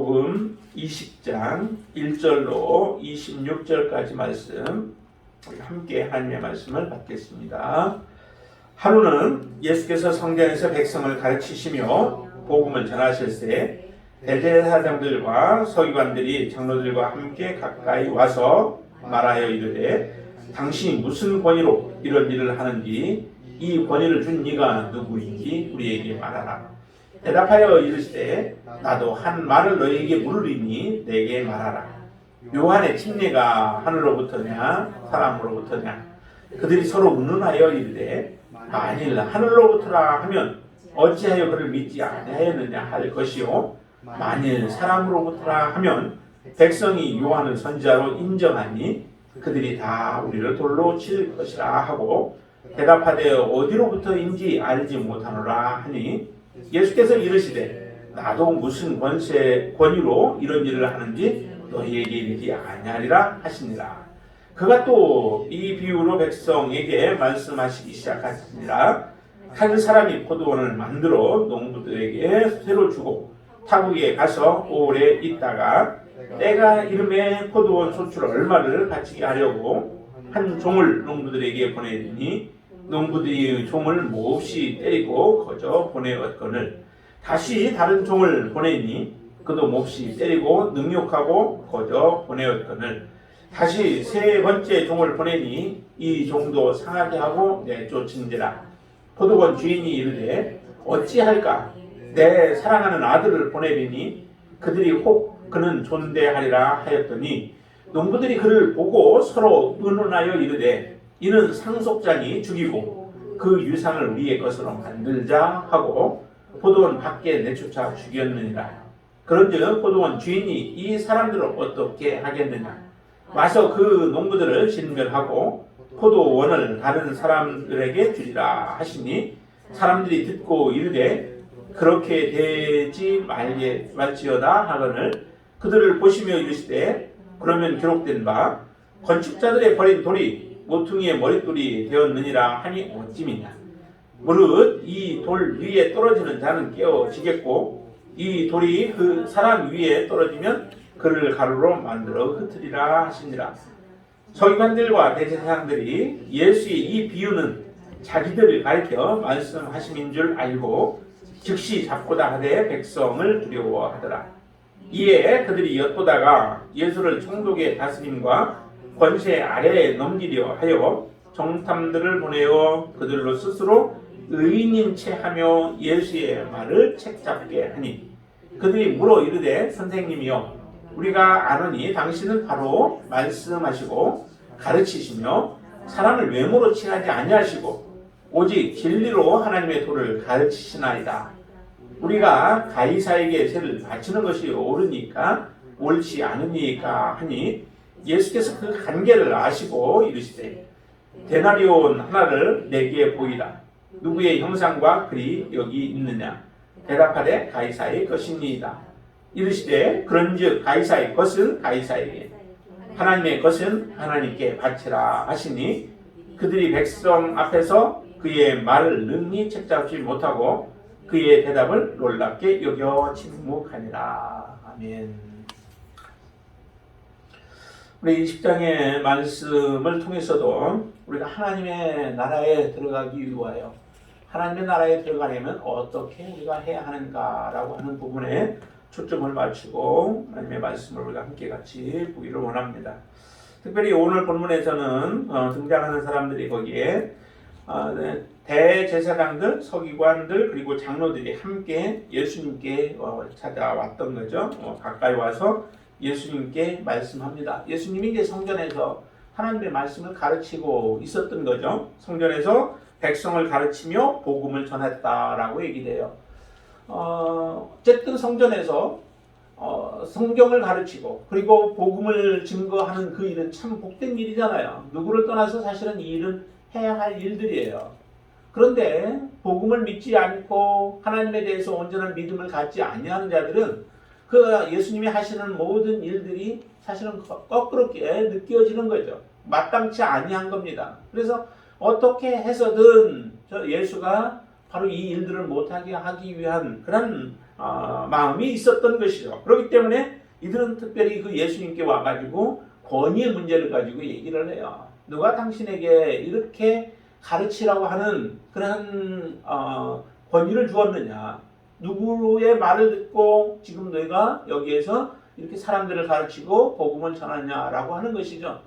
마태복음 20장 1절로 26절까지 말씀 우리 함께 하나님의 말씀을 받겠습니다. 하루는 예수께서 성전에서 백성을 가르치시며 복음을 전하실 때 대제사장들과 서기관들이 장로들과 함께 가까이 와서 말하여 이르되 당신이 무슨 권위로 이런 일을 하는지 이 권위를 준 네가 누구인지 우리에게 말하라. 대답하여 이르시되 나도 한 말을 너희에게 물으리니 내게 말하라. 요한의 침례가 하늘로부터냐 사람으로부터냐? 그들이 서로 의논하여 이르되 만일 하늘로부터라 하면 어찌하여 그를 믿지 아니하였느냐 할 것이요 만일 사람으로부터라 하면 백성이 요한을 선지자로 인정하니 그들이 다 우리를 돌로 칠 것이라 하고 대답하되 어디로부터인지 알지 못하노라 하니 예수께서 이르시되 나도 무슨 권위로 이런 일을 하는지 너희에게 이르지 아니하리라 하시니라. 그가 또 이 비유로 백성에게 말씀하시기 시작하시니라. 한 사람이 포도원을 만들어 농부들에게 새로 주고 타국에 가서 오래 있다가 때가 이름에 포도원 소출 얼마를 바치게 하려고 한 종을 농부들에게 보내니 농부들이 종을 몹시 때리고 거저 보내었거늘 다시 다른 종을 보내니 그도 몹시 때리고 능욕하고 거저 보내었거늘 다시 세 번째 종을 보내니 이 종도 상하게 하고 내쫓은지라. 포도원 주인이 이르되 어찌할까? 내 사랑하는 아들을 보내리니 그들이 혹 그는 존대하리라 하였더니 농부들이 그를 보고 서로 의논하여 이르되 이는 상속자니 죽이고 그 유상을 우리의 것으로 만들자 하고 포도원 밖에 내쫓아 죽였느니라. 그런즉 포도원 주인이 이 사람들을 어떻게 하겠느냐? 와서 그 농부들을 진멸하고 포도원을 다른 사람들에게 주리라 하시니 사람들이 듣고 이르되 그렇게 되지 말지어다 하거늘 그들을 보시며 이르시되 그러면 기록된 바 건축자들의 버린 돌이 모퉁이의 머릿돌이 되었느니라 하니 어찌미냐. 무릇 이 돌 위에 떨어지는 자는 깨어지겠고 이 돌이 그 사람 위에 떨어지면 그를 가루로 만들어 흩으리라 하시니라. 서기관들과 대제사장들이 예수의 이 비유는 자기들을 가리켜 말씀하심인 줄 알고 즉시 잡고다 하되 백성을 두려워하더라. 이에 그들이 엿보다가 예수를 총독의 다스림과 권세 아래에 넘기려 하여 정탐들을 보내어 그들로 스스로 의인인 채 하며 예수의 말을 책잡게 하니 그들이 물어 이르되 선생님이여 우리가 아노니 당신은 바로 말씀하시고 가르치시며 사람을 외모로 취하지 아니하시고 오직 진리로 하나님의 도를 가르치시나이다. 우리가 가이사에게 세를 바치는 것이 옳으니까 옳지 않으니까 하니 예수께서 그 한계를 아시고 이르시되 데나리온 하나를 내게 보이라. 누구의 형상과 글이 여기 있느냐? 대답하되 가이사의 것이니이다. 이르시되 그런즉 가이사의 것은 가이사에게 하나님의 것은 하나님께 바치라 하시니 그들이 백성 앞에서 그의 말을 능히 책잡지 못하고 그의 대답을 놀랍게 여겨 침묵하니라. 아멘. 우리 20장의 말씀을 통해서도 우리가 하나님의 나라에 들어가기 위하여 하나님의 나라에 들어가려면 어떻게 우리가 해야 하는가라고 하는 부분에 초점을 맞추고 하나님의 말씀을 우리가 함께 같이 보기를 원합니다. 특별히 오늘 본문에서는 등장하는 사람들이 거기에 대제사장들, 서기관들 그리고 장로들이 함께 예수님께 찾아왔던 거죠. 가까이 와서 예수님께 말씀합니다. 예수님이 이제 성전에서 하나님의 말씀을 가르치고 있었던 거죠. 성전에서 백성을 가르치며 복음을 전했다라고 얘기돼요. 어쨌든 성전에서 성경을 가르치고 그리고 복음을 증거하는 그 일은 참 복된 일이잖아요. 누구를 떠나서 사실은 이 일은 해야 할 일들이에요. 그런데 복음을 믿지 않고 하나님에 대해서 온전한 믿음을 갖지 아니하는 자들은 그 예수님이 하시는 모든 일들이 사실은 거꾸롭게 느껴지는 거죠. 마땅치 아니한 겁니다. 그래서 어떻게 해서든 예수가 바로 이 일들을 못하게 하기 위한 그런 마음이 있었던 것이죠. 그렇기 때문에 이들은 특별히 그 예수님께 와가지고 권위의 문제를 가지고 얘기를 해요. 누가 당신에게 이렇게 가르치라고 하는 그런 권위를 주었느냐? 누구의 말을 듣고 지금 너희가 여기에서 이렇게 사람들을 가르치고 복음을 전하냐라고 하는 것이죠.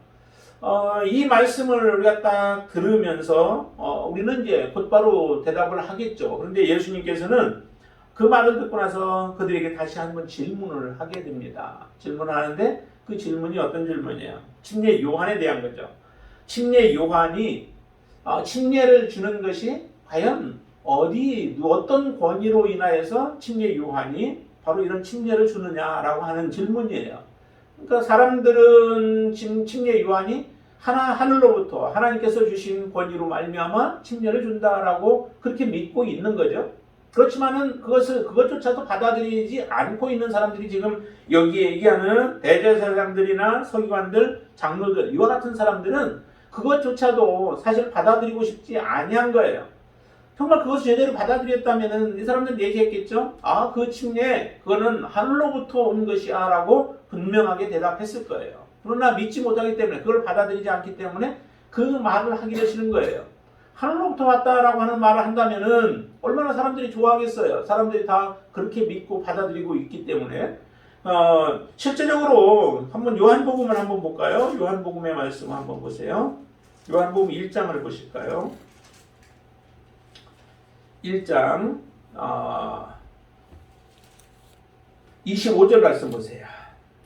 이 말씀을 우리가 딱 들으면서 우리는 이제 곧바로 대답을 하겠죠. 그런데 예수님께서는 그 말을 듣고 나서 그들에게 다시 한번 질문을 하게 됩니다. 질문을 하는데 그 질문이 어떤 질문이에요? 침례 요한에 대한 거죠. 침례 요한이 침례를 주는 것이 과연 어떤 권위로 인하여서 침례 요한이 바로 이런 침례를 주느냐라고 하는 질문이에요. 그러니까 사람들은 지금 침례 요한이 하늘로부터 하나님께서 주신 권위로 말미암아 침례를 준다라고 그렇게 믿고 있는 거죠. 그렇지만은 그것조차도 받아들이지 않고 있는 사람들이 지금 여기에 얘기하는 대제사장들이나 서기관들, 장로들 이와 같은 사람들은 그것조차도 사실 받아들이고 싶지 아니한 거예요. 정말 그것을 제대로 받아들였다면은 이 사람들은 얘기했겠죠. 그 침례 그거는 하늘로부터 온 것이야 라고 분명하게 대답했을 거예요. 그러나 믿지 못하기 때문에 그걸 받아들이지 않기 때문에 그 말을 하기가 싫은 거예요. 하늘로부터 왔다라고 하는 말을 한다면은 얼마나 사람들이 좋아하겠어요. 사람들이 다 그렇게 믿고 받아들이고 있기 때문에 실제적으로 한번 요한복음을 한번 볼까요? 요한복음의 말씀을 한번 보세요. 요한복음 1장을 보실까요? 1장 25절 말씀 보세요.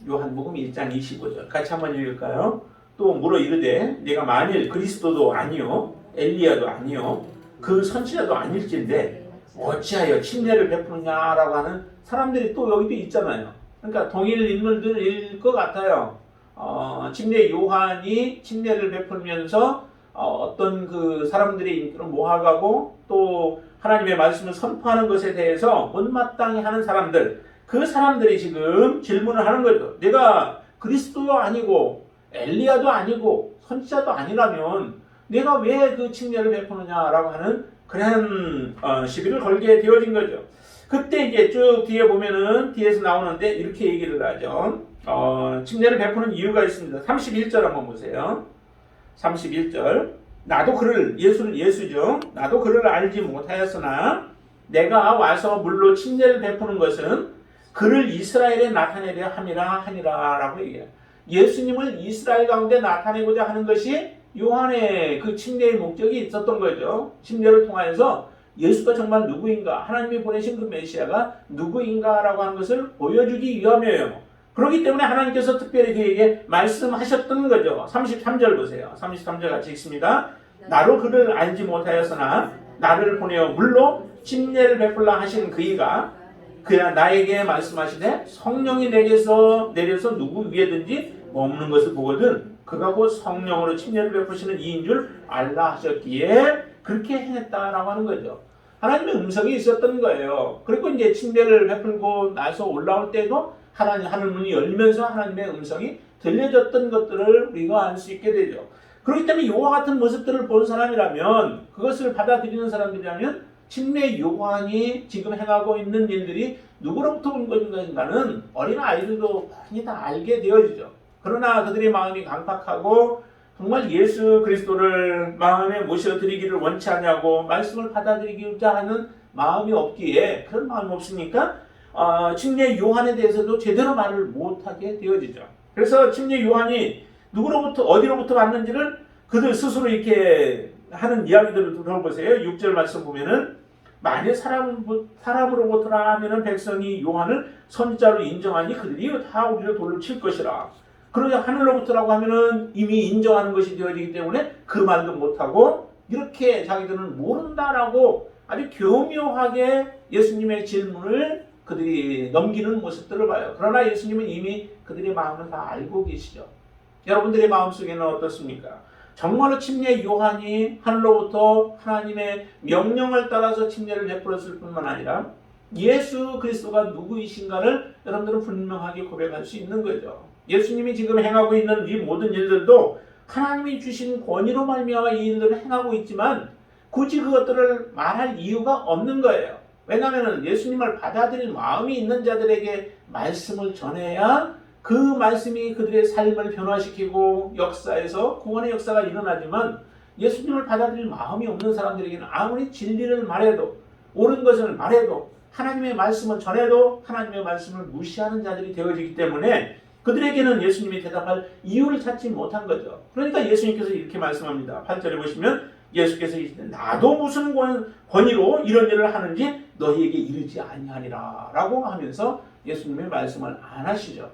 요한복음 1장 25절 같이 한번 읽을까요? 또 물어 이르되 내가 만일 그리스도도 아니요 엘리야도 아니요 그 선지자도 아닐진데 어찌하여 침례를 베푸느냐라고 하는 사람들이 또 여기도 있잖아요. 그러니까 동일 인물들일 것 같아요. 침례 요한이 침례를 베풀면서 어떤 그 사람들의 인기를 모아가고 또 하나님의 말씀을 선포하는 것에 대해서 못마땅히 하는 사람들, 그 사람들이 지금 질문을 하는 거죠. 내가 그리스도도 아니고 엘리야도 아니고 선지자도 아니라면 내가 왜 그 침례를 베푸느냐라고 하는 그런 시비를 걸게 되어진 거죠. 그때 이제 쭉 뒤에 보면은 뒤에서 나오는데 이렇게 얘기를 하죠. 침례를 베푸는 이유가 있습니다. 31절 한번 보세요. 31절 나도 그를 예수죠. 나도 그를 알지 못하였으나 내가 와서 물로 침례를 베푸는 것은 그를 이스라엘에 나타내려 함이라라고 얘기해요. 예수님을 이스라엘 가운데 나타내고자 하는 것이 요한의 그 침례의 목적이 있었던 거죠. 침례를 통하여서 예수가 정말 누구인가, 하나님이 보내신 그 메시아가 누구인가라고 하는 것을 보여주기 위함이에요. 그렇기 때문에 하나님께서 특별히 그에게 말씀하셨던 거죠. 33절 보세요. 33절 같이 읽습니다. 나로 그를 알지 못하였으나 나를 보내어 물로 침례를 베풀라 하신 그이가 그야 나에게 말씀하시되 성령이 내게서 내려서 누구 위에든지 머무는 것을 보거든 그가 곧 성령으로 침례를 베푸시는 이인 줄 알라 하셨기에 그렇게 행했다라고 하는 거죠. 하나님의 음성이 있었던 거예요. 그리고 이제 침례를 베풀고 나서 올라올 때도 하늘 문이 열면서 하나님의 음성이 들려졌던 것들을 우리가 알 수 있게 되죠. 그렇기 때문에 이와 같은 모습들을 본 사람이라면, 그것을 받아들이는 사람들이라면 침례 요한이 지금 행하고 있는 일들이 누구로부터 온 것인가는 어린 아이들도 많이 다 알게 되어지죠. 그러나 그들의 마음이 강팍하고 정말 예수 그리스도를 마음에 모셔드리기를 원치 않냐고 말씀을 받아들이고자 하는 마음이 없기에, 그런 마음이 없으니까 침례 요한에 대해서도 제대로 말을 못하게 되어지죠. 그래서 침례 요한이 누구로부터 어디로부터 왔는지를 그들 스스로 이렇게 하는 이야기들을 들어보세요. 6절 말씀 보면은 만일 사람으로부터라 하면은 백성이 요한을 선지자로 인정하니 그들이 다 우리를 돌로 칠 것이라. 그러자 하늘로부터라고 하면은 이미 인정하는 것이 되어지기 때문에 그 말도 못하고 이렇게 자기들은 모른다라고 아주 교묘하게 예수님의 질문을 그들이 넘기는 모습들을 봐요. 그러나 예수님은 이미 그들의 마음을 다 알고 계시죠. 여러분들의 마음속에는 어떻습니까? 정말로 침례 요한이 하늘로부터 하나님의 명령을 따라서 침례를 베풀었을 뿐만 아니라 예수 그리스도가 누구이신가를 여러분들은 분명하게 고백할 수 있는 거죠. 예수님이 지금 행하고 있는 이 모든 일들도 하나님이 주신 권위로 말미암아 이 일들을 행하고 있지만 굳이 그것들을 말할 이유가 없는 거예요. 왜냐하면 예수님을 받아들일 마음이 있는 자들에게 말씀을 전해야 그 말씀이 그들의 삶을 변화시키고 역사에서 구원의 역사가 일어나지만, 예수님을 받아들일 마음이 없는 사람들에게는 아무리 진리를 말해도, 옳은 것을 말해도, 하나님의 말씀을 전해도 하나님의 말씀을 무시하는 자들이 되어지기 때문에 그들에게는 예수님이 대답할 이유를 찾지 못한 거죠. 그러니까 예수님께서 이렇게 말씀합니다. 8절에 보시면 예수께서 나도 무슨 권위로 이런 일을 하는지 너희에게 이르지 아니하니라 라고 하면서 예수님의 말씀을 안 하시죠.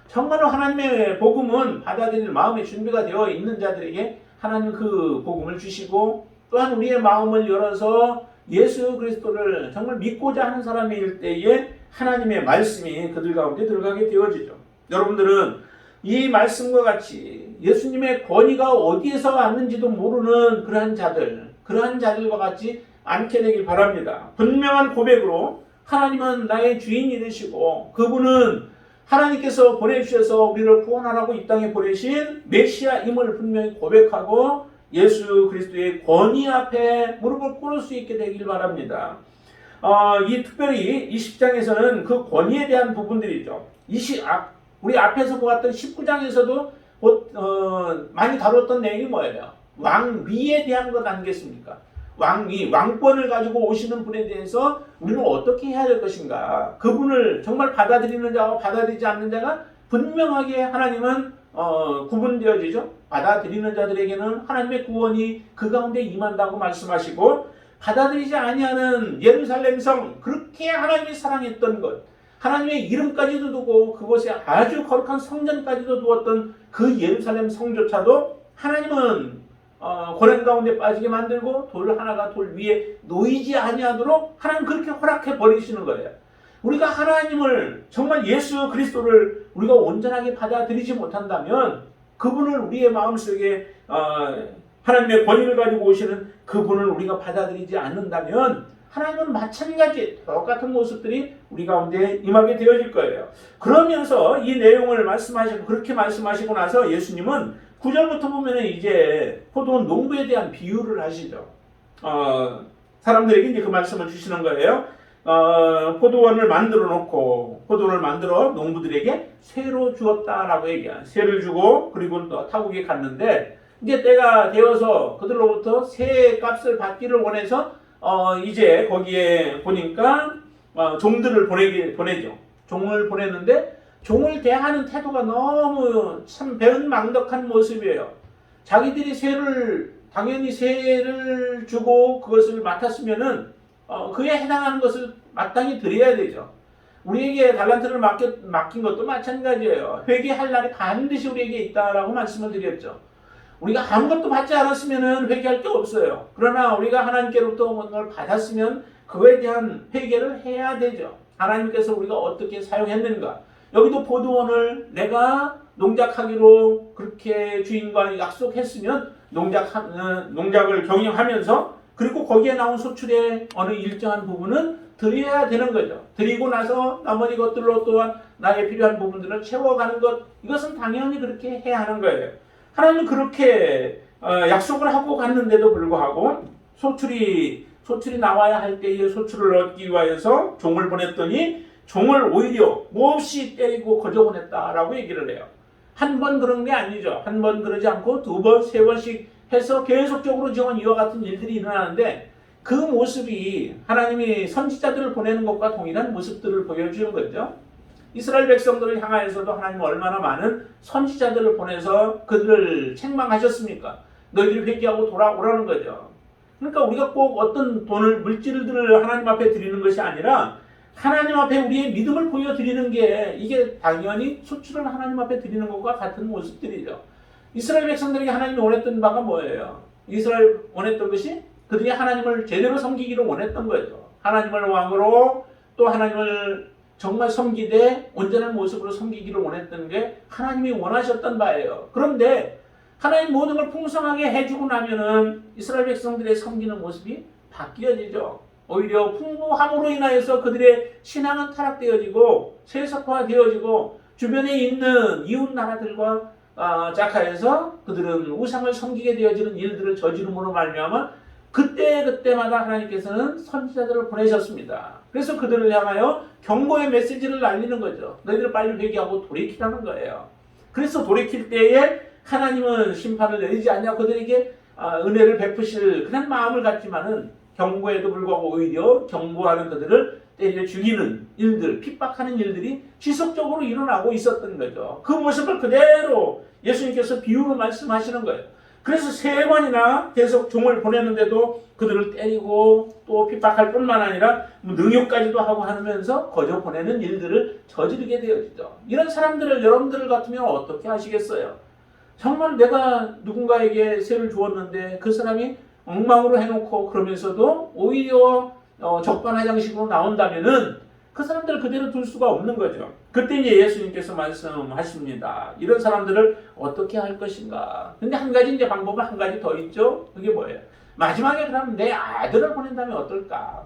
정말로 하나님의 복음은 받아들일 마음의 준비가 되어 있는 자들에게 하나님 그 복음을 주시고, 또한 우리의 마음을 열어서 예수 그리스도를 정말 믿고자 하는 사람일 때에 하나님의 말씀이 그들 가운데 들어가게 되어지죠. 여러분들은 이 말씀과 같이 예수님의 권위가 어디에서 왔는지도 모르는 그러한 자들과 같이 않게 되길 바랍니다. 분명한 고백으로 하나님은 나의 주인이 되시고, 그분은 하나님께서 보내주셔서 우리를 구원하라고 이 땅에 보내신 메시아임을 분명히 고백하고 예수 그리스도의 권위 앞에 무릎을 꿇을 수 있게 되길 바랍니다. 이 특별히 이 10장에서는 그 권위에 대한 부분들이죠. 우리 앞에서 보았던 19장에서도 많이 다뤘던 내용이 뭐예요? 왕위에 대한 것 아니겠습니까? 왕위, 왕권을 가지고 오시는 분에 대해서 우리는 어떻게 해야 될 것인가? 그분을 정말 받아들이는 자와 받아들이지 않는 자가 분명하게 하나님은 구분되어지죠. 받아들이는 자들에게는 하나님의 구원이 그 가운데 임한다고 말씀하시고, 받아들이지 아니하는 예루살렘 성, 그렇게 하나님이 사랑했던 것, 하나님의 이름까지도 두고 그곳에 아주 거룩한 성전까지도 두었던 그 예루살렘 성조차도 하나님은 고난 가운데 빠지게 만들고 돌 하나가 돌 위에 놓이지 아니하도록 하나님 그렇게 허락해 버리시는 거예요. 우리가 하나님을, 정말 예수 그리스도를 우리가 온전하게 받아들이지 못한다면, 그분을 우리의 마음속에 하나님의 권위를 가지고 오시는 그분을 우리가 받아들이지 않는다면 하나님은 마찬가지 똑같은 모습들이 우리 가운데 임하게 되어질 거예요. 그러면서 이 내용을 그렇게 말씀하시고 나서 예수님은 9절부터 보면 이제 포도원 농부에 대한 비유를 하시죠. 사람들에게 이제 그 말씀을 주시는 거예요. 포도원을 만들어 놓고 포도를 만들어 농부들에게 새로 주었다라고 얘기해요. 새를 주고 그리고 또 타국에 갔는데, 이제 때가 되어서 그들로부터 새 값을 받기를 원해서 이제 거기에 보니까 종들을 보내죠. 종을 보냈는데 종을 대하는 태도가 너무 참 배은망덕한 모습이에요. 자기들이 당연히 새를 주고 그것을 맡았으면은 그에 해당하는 것을 마땅히 드려야 되죠. 우리에게 달란트를 맡긴 것도 마찬가지예요. 회개할 날이 반드시 우리에게 있다라고 말씀을 드렸죠. 우리가 아무것도 받지 않았으면 회개할 게 없어요. 그러나 우리가 하나님께로부터 뭔가를 받았으면 그거에 대한 회개를 해야 되죠. 하나님께서 우리가 어떻게 사용했는가. 여기도 포도원을 내가 농작하기로 그렇게 주인과 약속했으면 농작을 경영하면서, 그리고 거기에 나온 소출의 어느 일정한 부분은 드려야 되는 거죠. 드리고 나서 나머지 것들로 또한 나에게 필요한 부분들을 채워가는 것, 이것은 당연히 그렇게 해야 하는 거예요. 하나님은 그렇게 약속을 하고 갔는데도 불구하고 소출이 나와야 할 때에 소출을 얻기 위해서 종을 보냈더니 종을 오히려 몹시 때리고 거저보냈다라고 얘기를 해요. 한 번 그런 게 아니죠. 한 번 그러지 않고 두 번, 세 번씩 해서 계속적으로 지금 이와 같은 일들이 일어나는데, 그 모습이 하나님이 선지자들을 보내는 것과 동일한 모습들을 보여주는 거죠. 이스라엘 백성들을 향하여서도 하나님은 얼마나 많은 선지자들을 보내서 그들을 책망하셨습니까? 너희들이 회개하고 돌아오라는 거죠. 그러니까 우리가 꼭 어떤 물질들을 하나님 앞에 드리는 것이 아니라 하나님 앞에 우리의 믿음을 보여드리는 게, 이게 당연히 수출을 하나님 앞에 드리는 것과 같은 모습들이죠. 이스라엘 백성들에게 하나님이 원했던 바가 뭐예요? 이스라엘 원했던 것이 그들이 하나님을 제대로 섬기기를 원했던 거죠. 하나님을 왕으로, 또 하나님을 정말 섬기되 온전한 모습으로 섬기기를 원했던 게 하나님이 원하셨던 바예요. 그런데 하나님 모든 걸 풍성하게 해주고 나면은 이스라엘 백성들의 섬기는 모습이 바뀌어지죠. 오히려 풍부함으로 인하여서 그들의 신앙은 타락되어지고 세속화되어지고 주변에 있는 이웃 나라들과 짝하여서 그들은 우상을 섬기게 되어지는 일들을 저지름으로 말미암아 그때마다 하나님께서는 선지자들을 보내셨습니다. 그래서 그들을 향하여 경고의 메시지를 날리는 거죠. 너희들 빨리 회개하고 돌이키라는 거예요. 그래서 돌이킬 때에 하나님은 심판을 내리지 않냐 그들에게 은혜를 베푸실 그런 마음을 갖지만은 경고에도 불구하고 오히려 경고하는 그들을 때려 죽이는 일들, 핍박하는 일들이 지속적으로 일어나고 있었던 거죠. 그 모습을 그대로 예수님께서 비유로 말씀하시는 거예요. 그래서 3번이나 계속 종을 보냈는데도 그들을 때리고 또 핍박할 뿐만 아니라 능욕까지도 하고 하면서 거저 보내는 일들을 저지르게 되어지죠. 이런 사람들을 여러분들 같으면 어떻게 하시겠어요? 정말 내가 누군가에게 세를 주었는데 그 사람이 엉망으로 해놓고 그러면서도 오히려 적반하장식으로 나온다면은 그 사람들을 그대로 둘 수가 없는 거죠. 그때 이제 예수님께서 말씀하십니다. 이런 사람들을 어떻게 할 것인가. 근데 한 가지 이제 방법은 한 가지 더 있죠. 그게 뭐예요? 마지막에 그러면 내 아들을 보낸다면 어떨까?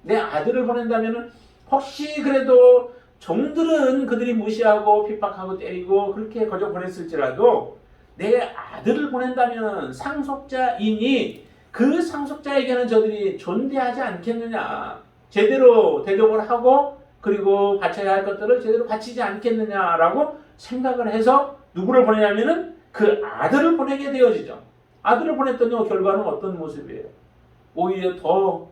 내 아들을 보낸다면은 혹시 그래도 종들은 그들이 무시하고 핍박하고 때리고 그렇게 거저 보냈을지라도 내 아들을 보낸다면 상속자이니 그 상속자에게는 저들이 존대하지 않겠느냐. 제대로 대접을 하고 그리고 바쳐야 할 것들을 제대로 바치지 않겠느냐라고 생각을 해서 누구를 보내냐면은 그 아들을 보내게 되어지죠. 아들을 보냈더니 결과는 어떤 모습이에요? 오히려 더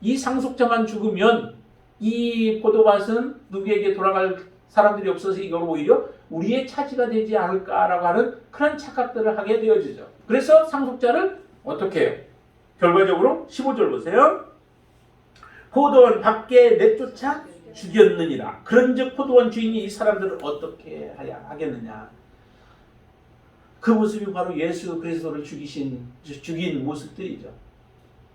이 상속자만 죽으면 이 포도밭은 누구에게 돌아갈 사람들이 없어서 이걸 오히려 우리의 차지가 되지 않을까라고 하는 그런 착각들을 하게 되어지죠. 그래서 상속자를 어떻게 해요? 결과적으로 15절 보세요. 포도원 밖에 내쫓아 죽였느니라. 그런즉 포도원 주인이 이 사람들을 어떻게 하겠느냐. 그 모습이 바로 예수 그리스도를 죽인 모습들이죠.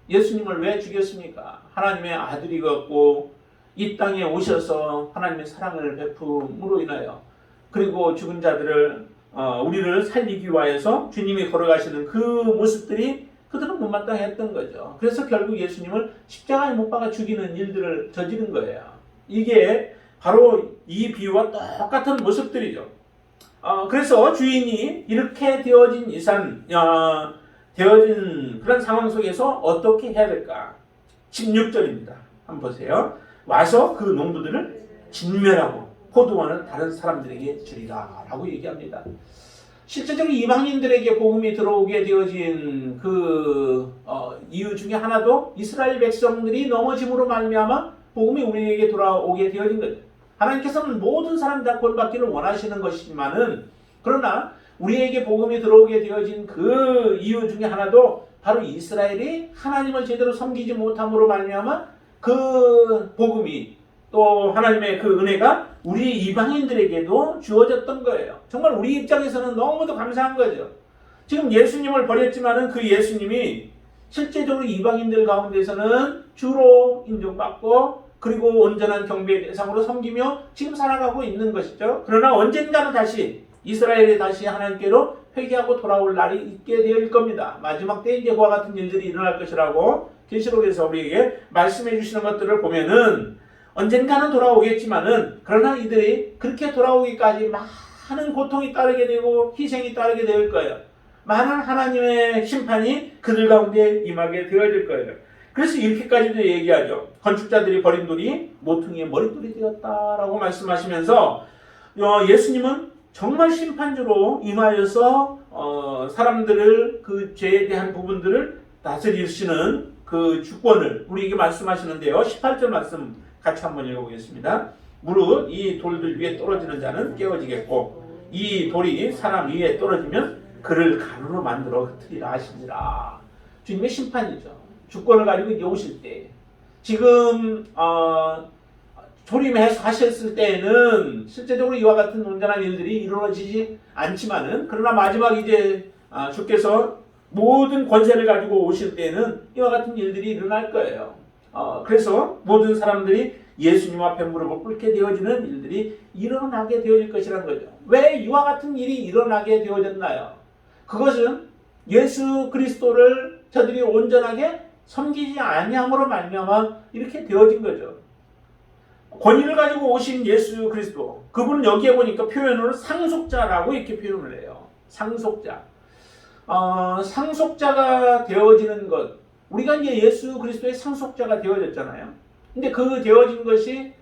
예수님을 왜 죽였습니까? 하나님의 아들이었고 이 땅에 오셔서 하나님의 사랑을 베품으로 인하여 그리고 죽은 자들을 우리를 살리기 위하여서 주님이 걸어가시는 그 모습들이 그들은 못마땅했던 거죠. 그래서 결국 예수님을 십자가에 못 박아 죽이는 일들을 저지른 거예요. 이게 바로 이 비유와 똑같은 모습들이죠. 그래서 주인이 이렇게 되어진 되어진 그런 상황 속에서 어떻게 해야 될까? 16절입니다. 한번 보세요. 와서 그 농부들을 진멸하고 포도원을 다른 사람들에게 주리라 라고 얘기합니다. 실제적으로 이방인들에게 복음이 들어오게 되어진 그 이유 중에 하나도 이스라엘 백성들이 넘어짐으로 말미암아 복음이 우리에게 돌아오게 되어진 거죠. 하나님께서는 모든 사람 다 구원받기를 원하시는 것이지만은 그러나 우리에게 복음이 들어오게 되어진 그 이유 중에 하나도 바로 이스라엘이 하나님을 제대로 섬기지 못함으로 말미암아 그 복음이 또 하나님의 그 은혜가 우리 이방인들에게도 주어졌던 거예요. 정말 우리 입장에서는 너무도 감사한 거죠. 지금 예수님을 버렸지만은 그 예수님이 실제적으로 이방인들 가운데서는 주로 인정받고 그리고 온전한 경배의 대상으로 섬기며 지금 살아가고 있는 것이죠. 그러나 언젠가는 다시 이스라엘이 다시 하나님께로 회개하고 돌아올 날이 있게 될 겁니다. 마지막 때 이제 그와 같은 일들이 일어날 것이라고 계시록에서 우리에게 말씀해 주시는 것들을 보면은 언젠가는 돌아오겠지만은 그러나 이들이 그렇게 돌아오기까지 많은 고통이 따르게 되고 희생이 따르게 될 거예요. 많은 하나님의 심판이 그들 가운데 임하게 되어질 거예요. 그래서 이렇게까지도 얘기하죠. 건축자들이 버린 돌이 모퉁이의 머릿돌이 되었다라고 말씀하시면서 예수님은 정말 심판주로 임하여서 사람들을 그 죄에 대한 부분들을 다스리시는 그 주권을 우리에게 말씀하시는데요. 18절 말씀 같이 한번 읽어보겠습니다. 무릇 이 돌들 위에 떨어지는 자는 깨어지겠고 이 돌이 사람 위에 떨어지면 그를 가루로 만들어 흩으리라 하시니라. 주님의 심판이죠. 주권을 가지고 이제 오실 때 지금 조림해서 하셨을 때에는 실제적으로 이와 같은 온전한 일들이 이루어지지 않지만은 그러나 마지막 이제 주께서 모든 권세를 가지고 오실 때는 이와 같은 일들이 일어날 거예요. 그래서 모든 사람들이 예수님 앞에 무릎을 꿇게 되어지는 일들이 일어나게 되어질 것이라는 거죠. 왜 이와 같은 일이 일어나게 되어졌나요? 그것은 예수 그리스도를 저들이 온전하게 섬기지 아니함으로 말미암아 이렇게 되어진 거죠. 권위를 가지고 오신 예수 그리스도, 그분은 여기에 보니까 표현으로 상속자라고 이렇게 표현을 해요. 상속자. 상속자가 되어지는 것, 우리가 이제 예수 그리스도의 상속자가 되어졌잖아요. 근데 그 되어진 것이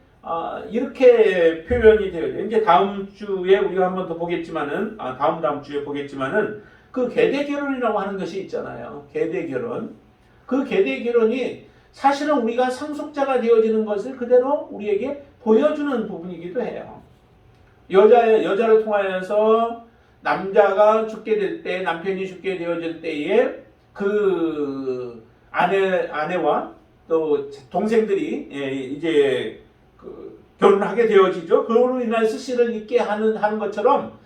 이렇게 표현이 되어요. 이제 다음 주에 우리가 한 번 더 보겠지만은, 다음 주에 보겠지만은, 그 계대 결혼이라고 하는 것이 있잖아요. 계대 결혼. 그 계대 결혼이 사실은 우리가 상속자가 되어지는 것을 그대로 우리에게 보여주는 부분이기도 해요. 여자를 통하여서 남자가 죽게 될 때, 남편이 죽게 되어질 때에 그 아내와 또 동생들이 이제 결혼을 하게 되어지죠. 그로 인해서 씨를 잇게 하는 것처럼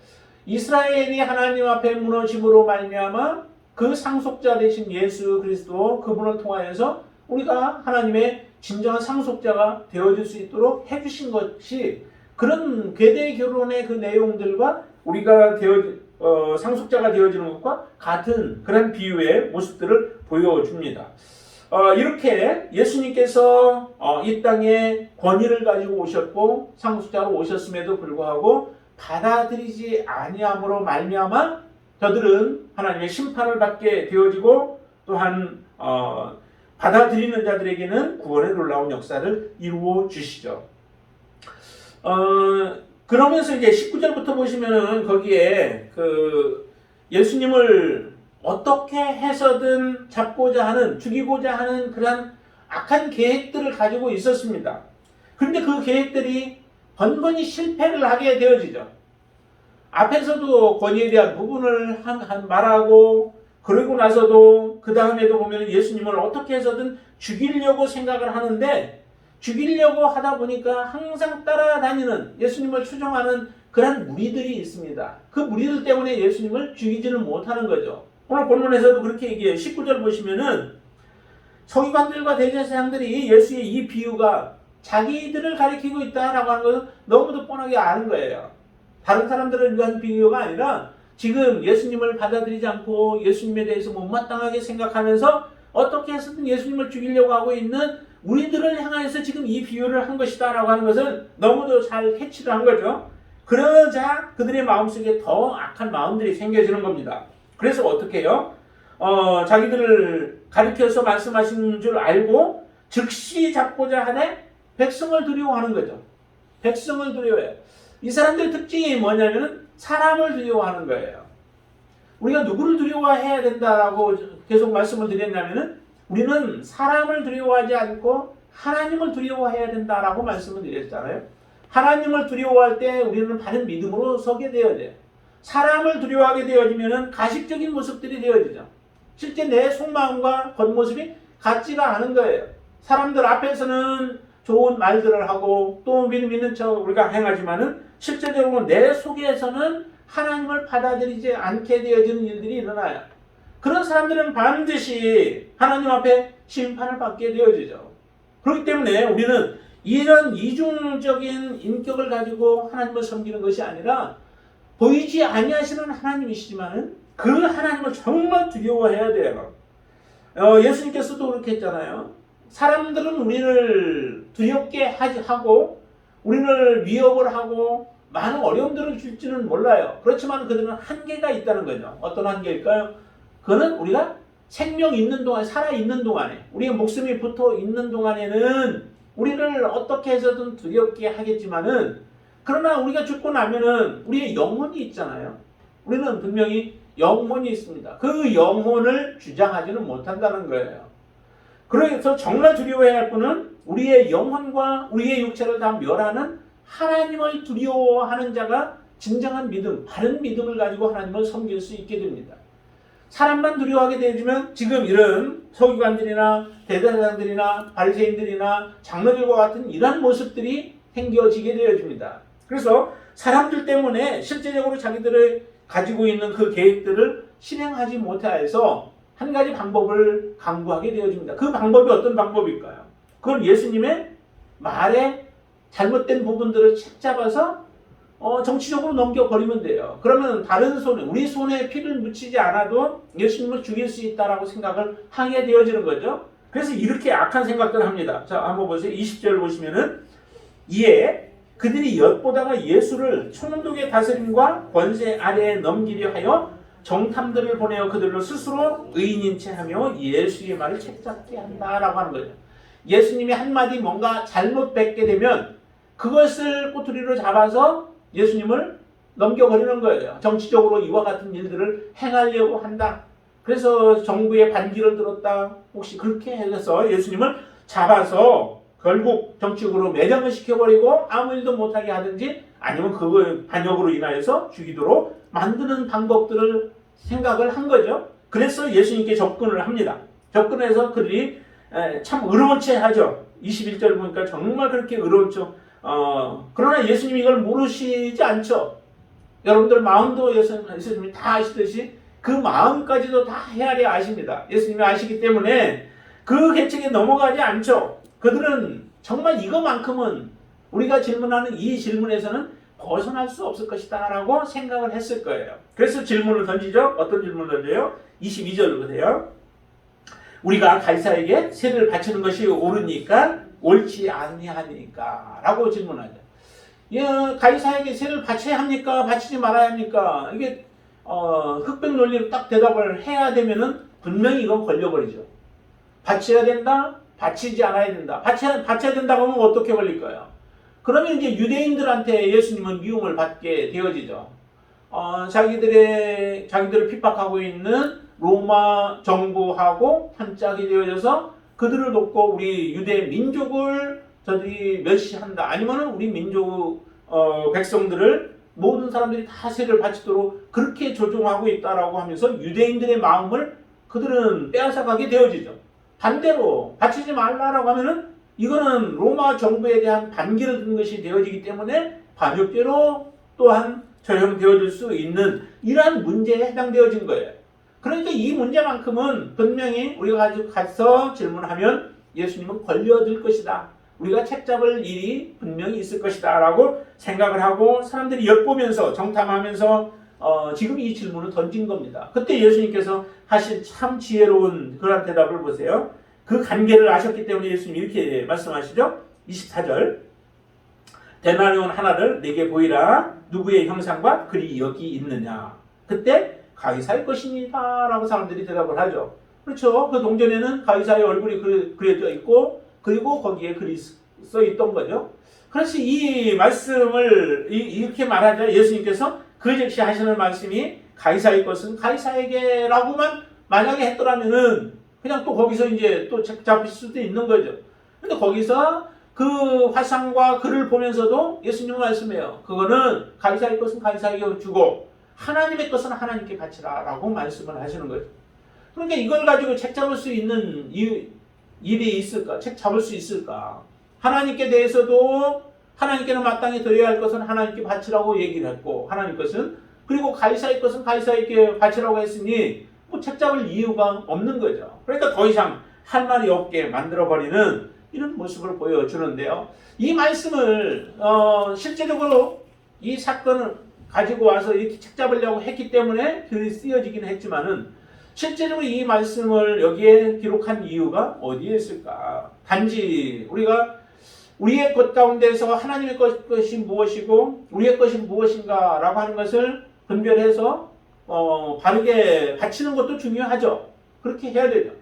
이스라엘이 하나님 앞에 무너짐으로 말미암아 그 상속자 되신 예수 그리스도 그분을 통하여서 우리가 하나님의 진정한 상속자가 되어질 수 있도록 해주신 것이 그런 계대 결혼의 그 내용들과 우리가 상속자가 되어지는 것과 같은 그런 비유의 모습들을 보여줍니다. 이렇게 예수님께서 이 땅에 권위를 가지고 오셨고 상속자로 오셨음에도 불구하고 받아들이지 아니함으로 말미암아 저들은 하나님의 심판을 받게 되어지고 또한 받아들이는 자들에게는 구원의 놀라운 역사를 이루어 주시죠. 그러면서 이제 19절부터 보시면은 거기에 그 예수님을 어떻게 해서든 잡고자 하는, 죽이고자 하는 그런 악한 계획들을 가지고 있었습니다. 그런데 그 계획들이 번번이 실패를 하게 되어지죠. 앞에서도 권위에 대한 부분을 말하고, 그러고 나서도 그 다음에도 보면 예수님을 어떻게 해서든 죽이려고 생각을 하는데, 죽이려고 하다 보니까 항상 따라다니는, 예수님을 추종하는 그런 무리들이 있습니다. 그 무리들 때문에 예수님을 죽이지는 못하는 거죠. 오늘 본문에서도 그렇게 얘기해요. 19절 보시면은 서기관들과 대제사장들이 예수의 이 비유가 자기들을 가리키고 있다라고 하는 것은 너무도 뻔하게 아는 거예요. 다른 사람들을 위한 비유가 아니라 지금 예수님을 받아들이지 않고 예수님에 대해서 못마땅하게 생각하면서 어떻게 해서든 예수님을 죽이려고 하고 있는 우리들을 향해서 지금 이 비유를 한 것이다 라고 하는 것은 너무도 잘 캐치를 한 거죠. 그러자 그들의 마음속에 더 악한 마음들이 생겨지는 겁니다. 그래서 어떻게 해요? 자기들을 가리켜서 말씀하시는 줄 알고 즉시 잡고자 하되 백성을 두려워하는 거죠. 백성을 두려워해요. 이 사람들의 특징이 뭐냐면 사람을 두려워하는 거예요. 우리가 누구를 두려워해야 된다라고 계속 말씀을 드렸냐면은 우리는 사람을 두려워하지 않고 하나님을 두려워해야 된다라고 말씀을 드렸잖아요. 하나님을 두려워할 때 우리는 바른 믿음으로 서게 되어야 돼요. 사람을 두려워하게 되어지면 가식적인 모습들이 되어지죠. 실제 내 속마음과 겉모습이 같지가 않은 거예요. 사람들 앞에서는 좋은 말들을 하고 또 믿는 척 우리가 행하지만은 실제적으로 내 속에서는 하나님을 받아들이지 않게 되어지는 일들이 일어나요. 그런 사람들은 반드시 하나님 앞에 심판을 받게 되어지죠. 그렇기 때문에 우리는 이런 이중적인 인격을 가지고 하나님을 섬기는 것이 아니라 보이지 아니하시는 하나님이시지만은 그 하나님을 정말 두려워해야 돼요. 예수님께서도 그렇게 했잖아요. 사람들은 우리를 두렵게 하고 우리를 위협을 하고 많은 어려움들을 줄지는 몰라요. 그렇지만 그들은 한계가 있다는 거죠. 어떤 한계일까요? 그거는 우리가 생명 있는 동안, 살아있는 동안에, 우리의 목숨이 붙어 있는 동안에는 우리를 어떻게 해서든 두렵게 하겠지만은 그러나 우리가 죽고 나면은 우리의 영혼이 있잖아요. 우리는 분명히 영혼이 있습니다. 그 영혼을 주장하지는 못한다는 거예요. 그래서 정말 두려워해야 할 분은 우리의 영혼과 우리의 육체를 다 멸하는 하나님을 두려워하는 자가 진정한 믿음, 바른 믿음을 가지고 하나님을 섬길 수 있게 됩니다. 사람만 두려워하게 되면 지금 이런 서기관들이나 대제사장들이나 바리새인들이나 장로들과 같은 이런 모습들이 생겨지게 되어집니다. 그래서 사람들 때문에 실제적으로 자기들을 가지고 있는 그 계획들을 실행하지 못해서 한 가지 방법을 강구하게 되어집니다. 그 방법이 어떤 방법일까요? 그건 예수님의 말에 잘못된 부분들을 책 잡아서 정치적으로 넘겨버리면 돼요. 그러면 다른 손에, 우리 손에 피를 묻히지 않아도 예수님을 죽일 수 있다라고 생각을 하게 되어지는 거죠. 그래서 이렇게 악한 생각들을 합니다. 자, 한번 보세요. 20절 보시면은 이에 그들이 엿보다가 예수를 총독의 다스림과 권세 아래에 넘기려 하여 정탐들을 보내어 그들로 스스로 의인인 채 하며 예수의 말을 책잡게 한다라고 하는 거죠. 예수님이 한마디 뭔가 잘못 뱉게 되면 그것을 꼬투리로 잡아서 예수님을 넘겨버리는 거예요. 정치적으로 이와 같은 일들을 행하려고 한다. 그래서 정부의 반기를 들었다. 혹시 그렇게 해서 예수님을 잡아서 결국 정치적으로 매장을 시켜버리고 아무 일도 못하게 하든지 아니면 그 반역으로 인하여서 죽이도록 만드는 방법들을 생각을 한 거죠. 그래서 예수님께 접근을 합니다. 접근해서 그들이 참 의로운 채 하죠. 21절 보니까 정말 그렇게 의로운 척. 그러나 예수님이 이걸 모르시지 않죠. 여러분들 마음도 예수님이 다 아시듯이 그 마음까지도 다 헤아려 아십니다. 예수님이 아시기 때문에 그 계책에 넘어가지 않죠. 그들은 정말 이것만큼은 우리가 질문하는 이 질문에서는 벗어날 수 없을 것이다 라고 생각을 했을 거예요. 그래서 질문을 던지죠. 어떤 질문을 던져요? 22절로 보세요. 우리가 가이사에게 세를 바치는 것이 옳으니까 옳지 아니하니까 라고 질문하죠. 가이사에게 세를 바쳐야 합니까? 바치지 말아야 합니까? 이게 흑백 논리로 딱 대답을 해야 되면은 분명히 이건 걸려버리죠. 바쳐야 된다? 바치지 않아야 된다. 바쳐야 된다고 하면 어떻게 걸릴까요? 그러면 이제 유대인들한테 예수님은 미움을 받게 되어지죠. 자기들을 핍박하고 있는 로마 정부하고 한 짝이 되어져서 그들을 돕고 우리 유대 민족을 저들이 멸시한다. 아니면은 우리 민족 백성들을 모든 사람들이 다 세를 바치도록 그렇게 조종하고 있다라고 하면서 유대인들의 마음을 그들은 빼앗아가게 되어지죠. 반대로 바치지 말라라고 하면은 이거는 로마 정부에 대한 반기를 든 것이 되어지기 때문에 반역죄로 또한 처형되어질 수 있는 이러한 문제에 해당되어진 거예요. 그러니까 이 문제만큼은 분명히 우리가 가서 질문하면 예수님은 걸려들 것이다. 우리가 책잡을 일이 분명히 있을 것이다 라고 생각을 하고 사람들이 엿보면서 정탐하면서 지금 이 질문을 던진 겁니다. 그때 예수님께서 하신 참 지혜로운 그런 대답을 보세요. 그 관계를 아셨기 때문에 예수님이 이렇게 말씀하시죠. 24절 데나리온 하나를 내게 보이라. 누구의 형상과 글이 여기 있느냐. 그때 가이사의 것입니다 라고 사람들이 대답을 하죠. 그렇죠. 그 동전에는 가이사의 얼굴이 그려져 있고 그리고 거기에 글이 써 있던 거죠. 그래서 이 말씀을 이렇게 말하자 예수님께서 그 즉시 하시는 말씀이 가이사의 것은 가이사에게라고만 만약에 했더라면은 그냥 또 거기서 이제 또 잡힐 수도 있는 거죠. 근데 거기서 그 화상과 글을 보면서도 예수님은 말씀해요. 그거는 가이사의 것은 가이사에게 주고 하나님의 것은 하나님께 바치라 라고 말씀을 하시는 거죠. 그러니까 이걸 가지고 책 잡을 수 있는 일이 있을까? 책 잡을 수 있을까? 하나님께 대해서도 하나님께는 마땅히 드려야 할 것은 하나님께 바치라고 얘기를 했고 하나님 것은 그리고 가이사의 것은 가이사에게 바치라고 했으니 뭐 책 잡을 이유가 없는 거죠. 그러니까 더 이상 할 말이 없게 만들어버리는 이런 모습을 보여주는데요. 이 말씀을 실제적으로 이 사건을 가지고 와서 이렇게 책 잡으려고 했기 때문에 글이 쓰여지긴 했지만은 실제로 이 말씀을 여기에 기록한 이유가 어디에 있을까? 단지 우리가 우리의 것 가운데서 하나님의 것이 무엇이고 우리의 것이 무엇인가 라고 하는 것을 분별해서 바르게 바치는 것도 중요하죠. 그렇게 해야 되죠.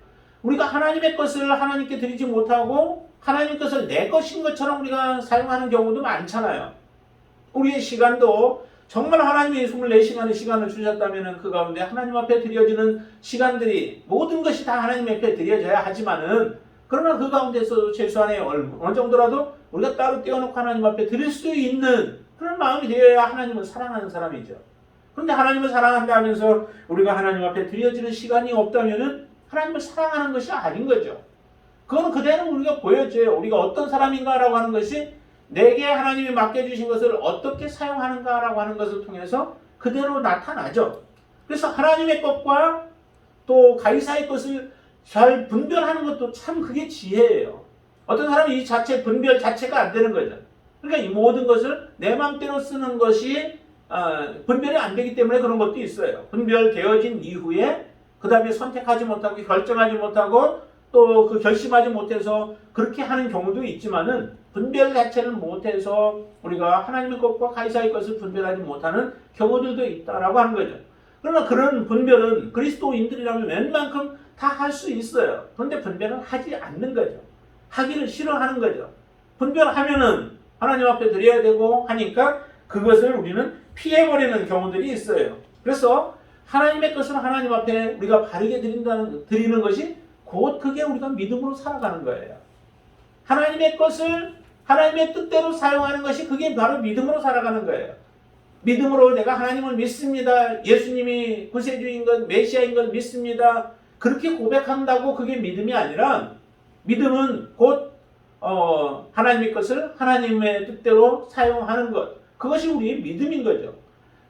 우리가 하나님의 것을 하나님께 드리지 못하고 하나님 것을 내 것인 것처럼 우리가 사용하는 경우도 많잖아요. 우리의 시간도 정말 하나님이 24시간의 시간을 주셨다면 그 가운데 하나님 앞에 드려지는 시간들이 모든 것이 다 하나님 앞에 드려져야 하지만은 그러나 그 가운데서 최소한의 어느 정도라도 우리가 따로 떼어놓고 하나님 앞에 드릴 수 있는 그런 마음이 되어야 하나님을 사랑하는 사람이죠. 그런데 하나님을 사랑한다 하면서 우리가 하나님 앞에 드려지는 시간이 없다면은 하나님을 사랑하는 것이 아닌 거죠. 그건 그대로 우리가 보여줘요. 우리가 어떤 사람인가라고 하는 것이 내게 하나님이 맡겨주신 것을 어떻게 사용하는가라고 하는 것을 통해서 그대로 나타나죠. 그래서 하나님의 것과 또 가이사의 것을 잘 분별하는 것도 참 그게 지혜예요. 어떤 사람이 이 분별 자체가 안 되는 거죠. 그러니까 이 모든 것을 내 마음대로 쓰는 것이 분별이 안 되기 때문에 그런 것도 있어요. 분별되어진 이후에 그 다음에 선택하지 못하고 결정하지 못하고 또 그 결심하지 못해서 그렇게 하는 경우도 있지만은 분별 자체를 못해서 우리가 하나님의 것과 가이사의 것을 분별하지 못하는 경우들도 있다라고 하는 거죠. 그러나 그런 분별은 그리스도인들이라면 웬만큼 다 할 수 있어요. 그런데 분별은 하지 않는 거죠. 하기를 싫어하는 거죠. 분별하면은 하나님 앞에 드려야 되고 하니까 그것을 우리는 피해버리는 경우들이 있어요. 그래서 하나님의 것을 하나님 앞에 우리가 바르게 드리는 것이 곧 그게 우리가 믿음으로 살아가는 거예요. 하나님의 것을 하나님의 뜻대로 사용하는 것이 그게 바로 믿음으로 살아가는 거예요. 믿음으로 내가 하나님을 믿습니다. 예수님이 구세주인 것, 메시아인 걸 믿습니다. 그렇게 고백한다고 그게 믿음이 아니라 믿음은 곧 하나님의 것을 하나님의 뜻대로 사용하는 것. 그것이 우리의 믿음인 거죠.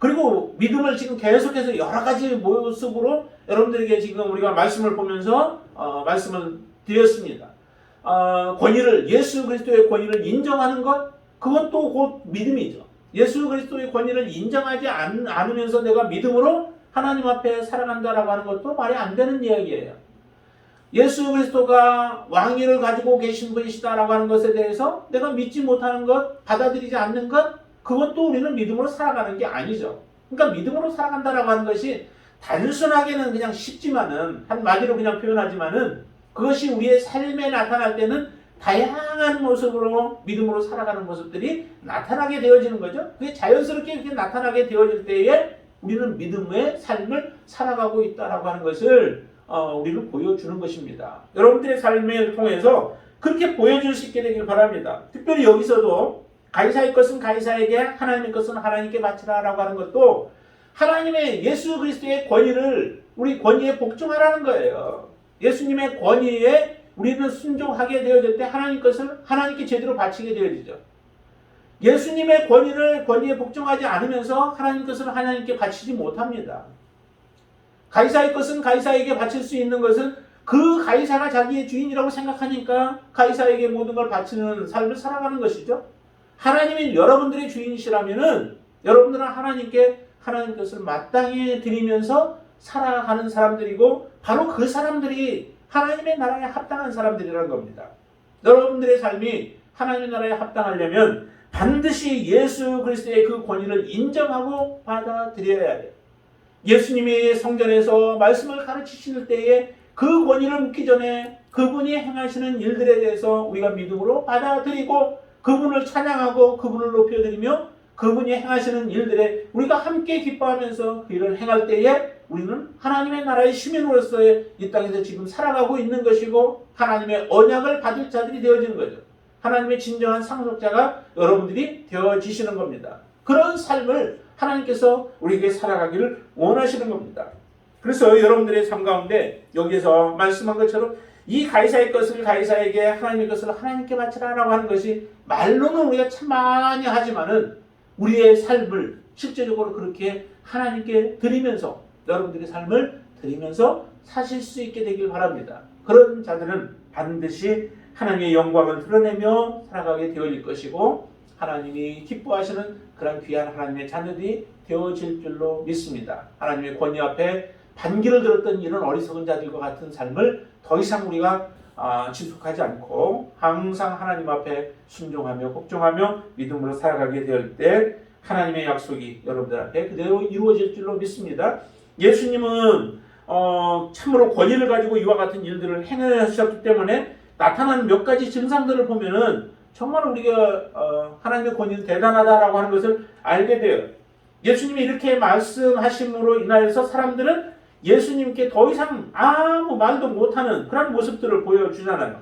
그리고 믿음을 지금 계속해서 여러 가지 모습으로 여러분들에게 지금 우리가 말씀을 보면서 말씀을 드렸습니다. 권위를, 예수 그리스도의 권위를 인정하는 것, 그것도 곧 믿음이죠. 예수 그리스도의 권위를 인정하지 않으면서 내가 믿음으로 하나님 앞에 살아간다라고 하는 것도 말이 안 되는 이야기예요. 예수 그리스도가 왕위를 가지고 계신 분이시다라고 하는 것에 대해서 내가 믿지 못하는 것, 받아들이지 않는 것, 그것도 우리는 믿음으로 살아가는 게 아니죠. 그러니까 믿음으로 살아간다라고 하는 것이 단순하게는 그냥 쉽지만은, 한마디로 그냥 표현하지만은 그것이 우리의 삶에 나타날 때는 다양한 모습으로 믿음으로 살아가는 모습들이 나타나게 되어지는 거죠. 그게 자연스럽게 이렇게 나타나게 되어질 때에 우리는 믿음의 삶을 살아가고 있다라고 하는 것을 우리는 보여주는 것입니다. 여러분들의 삶을 통해서 그렇게 보여줄 수 있게 되길 바랍니다. 특별히 여기서도 가이사의 것은 가이사에게, 하나님의 것은 하나님께 바치라라고 하는 것도 하나님의 예수 그리스도의 권위를 우리 권위에 복종하라는 거예요. 예수님의 권위에 우리는 순종하게 되어질 때 하나님 것을 하나님께 제대로 바치게 되어지죠. 예수님의 권위에 복종하지 않으면서 하나님 것을 하나님께 바치지 못합니다. 가이사의 것은 가이사에게 바칠 수 있는 것은 그 가이사가 자기의 주인이라고 생각하니까 가이사에게 모든 걸 바치는 삶을 살아가는 것이죠. 하나님이 여러분들의 주인이시라면은 여러분들은 하나님께 하나님 것을 마땅히 드리면서 살아가는 사람들이고 바로 그 사람들이 하나님의 나라에 합당한 사람들이라는 겁니다. 여러분들의 삶이 하나님의 나라에 합당하려면 반드시 예수 그리스도의 그 권위를 인정하고 받아들여야 돼요. 예수님이 성전에서 말씀을 가르치실 때에 그 권위를 묻기 전에 그분이 행하시는 일들에 대해서 우리가 믿음으로 받아들이고 그분을 찬양하고 그분을 높여드리며 그분이 행하시는 일들에 우리가 함께 기뻐하면서 그 일을 행할 때에 우리는 하나님의 나라의 시민으로서의 이 땅에서 지금 살아가고 있는 것이고 하나님의 언약을 받을 자들이 되어지는 거죠. 하나님의 진정한 상속자가 여러분들이 되어지시는 겁니다. 그런 삶을 하나님께서 우리에게 살아가기를 원하시는 겁니다. 그래서 여러분들의 삶 가운데 여기서 말씀한 것처럼 이 가이사의 것을 가이사에게, 하나님의 것을 하나님께 바치라라고 하는 것이 말로는 우리가 참 많이 하지만은 우리의 삶을 실제적으로 그렇게 하나님께 드리면서 여러분들의 삶을 드리면서 사실 수 있게 되길 바랍니다. 그런 자들은 반드시 하나님의 영광을 드러내며 살아가게 되어질 것이고 하나님이 기뻐하시는 그런 귀한 하나님의 자녀들이 되어질 줄로 믿습니다. 하나님의 권위 앞에 반기를 들었던 이런 어리석은 자들과 같은 삶을 더 이상 우리가 지속하지 않고 항상 하나님 앞에 순종하며 복종하며 믿음으로 살아가게 될 때 하나님의 약속이 여러분들 앞에 그대로 이루어질 줄로 믿습니다. 예수님은 참으로 권위를 가지고 이와 같은 일들을 행하셨기 때문에 나타나는 몇 가지 증상들을 보면은 정말 우리가 하나님의 권위는 대단하다라고 하는 것을 알게 돼요. 예수님이 이렇게 말씀하심으로 인하여서 사람들은 예수님께 더 이상 아무 말도 못하는 그런 모습들을 보여주잖아요.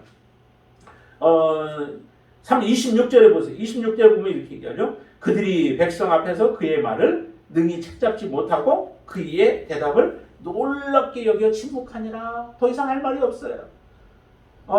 26절에 보세요. 26절에 보면 이렇게 얘기하죠. 그들이 백성 앞에서 그의 말을 능히 책잡지 못하고 그의 대답을 놀랍게 여겨 침묵하니라. 더 이상 할 말이 없어요.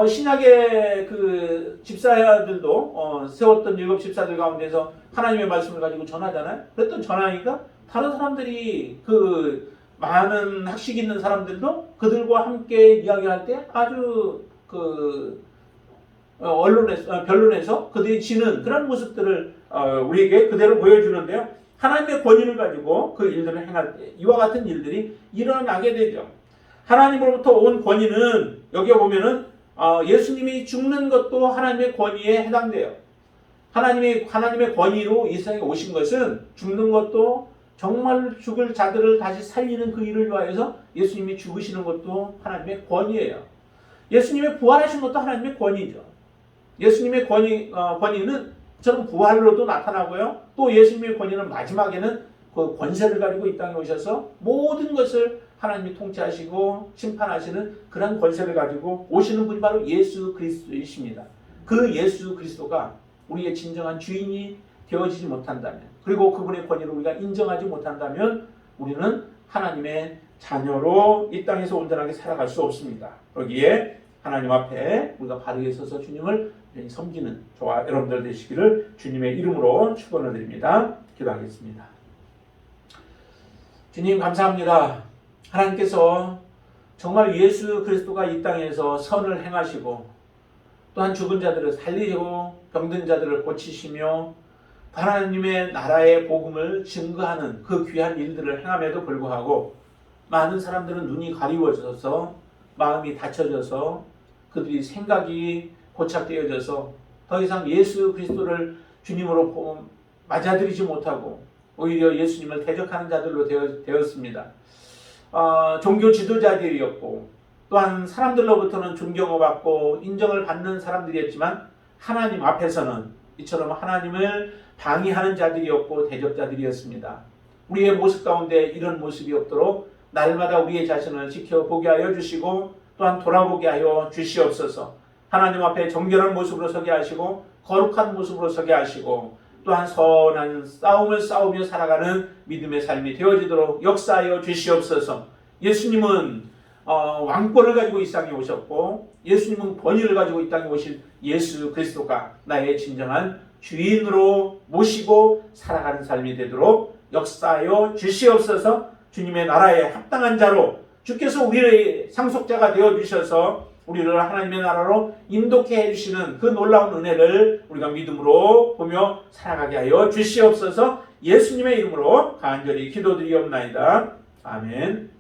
신약의 그 집사들도 세웠던 7 집사들 가운데서 하나님의 말씀을 가지고 전하잖아요. 그랬던 전하니까 다른 사람들이 그 많은 학식 있는 사람들도 그들과 함께 이야기할 때 아주 그 변론에서 그들이 지는 그런 모습들을 우리에게 그대로 보여주는데요. 하나님의 권위를 가지고 그 일들을 행할 때 이와 같은 일들이 일어나게 되죠. 하나님으로부터 온 권위는 여기에 보면은 예수님이 죽는 것도 하나님의 권위에 해당돼요. 하나님의 권위로 이 세상에 오신 것은 죽는 것도 정말 죽을 자들을 다시 살리는 그 일을 위하여서 예수님이 죽으시는 것도 하나님의 권위예요. 예수님의 부활하신 것도 하나님의 권위죠. 예수님의 권위는 저는 부활로도 나타나고요. 또 예수님의 권위는 마지막에는 그 권세를 가지고 이 땅에 오셔서 모든 것을 하나님이 통치하시고 심판하시는 그런 권세를 가지고 오시는 분이 바로 예수 그리스도이십니다. 그 예수 그리스도가 우리의 진정한 주인이 되어지지 못한다면, 그리고 그분의 권위를 우리가 인정하지 못한다면 우리는 하나님의 자녀로 이 땅에서 온전하게 살아갈 수 없습니다. 여기에 하나님 앞에 우리가 바르게 서서 주님을 섬기는 저와 여러분들 되시기를 주님의 이름으로 축원을 드립니다. 기도하겠습니다. 주님 감사합니다. 하나님께서 정말 예수 그리스도가 이 땅에서 선을 행하시고 또한 죽은 자들을 살리시고 병든 자들을 고치시며 하나님의 나라의 복음을 증거하는 그 귀한 일들을 행함에도 불구하고 많은 사람들은 눈이 가리워져서 마음이 닫혀져서 그들이 생각이 고착되어져서 더 이상 예수 그리스도를 주님으로 맞아들이지 못하고 오히려 예수님을 대적하는 자들로 되었습니다. 종교 지도자들이었고 또한 사람들로부터는 존경을 받고 인정을 받는 사람들이었지만 하나님 앞에서는 이처럼 하나님을 방해하는 자들이었고 대적자들이었습니다. 우리의 모습 가운데 이런 모습이 없도록 날마다 우리의 자신을 지켜보게 하여 주시고 또한 돌아보게 하여 주시옵소서. 하나님 앞에 정결한 모습으로 서게 하시고 거룩한 모습으로 서게 하시고 또한 선한 싸움을 싸우며 살아가는 믿음의 삶이 되어지도록 역사하여 주시옵소서. 예수님은 왕권을 가지고 이 땅에 오셨고 예수님은 권위를 가지고 이 땅에 오신 예수 그리스도가 나의 진정한 주인으로 모시고 살아가는 삶이 되도록 역사하여 주시옵소서. 주님의 나라에 합당한 자로 주께서 우리의 상속자가 되어주셔서 우리를 하나님의 나라로 인도케 해주시는 그 놀라운 은혜를 우리가 믿음으로 보며 살아가게 하여 주시옵소서. 예수님의 이름으로 간절히 기도드리옵나이다. 아멘.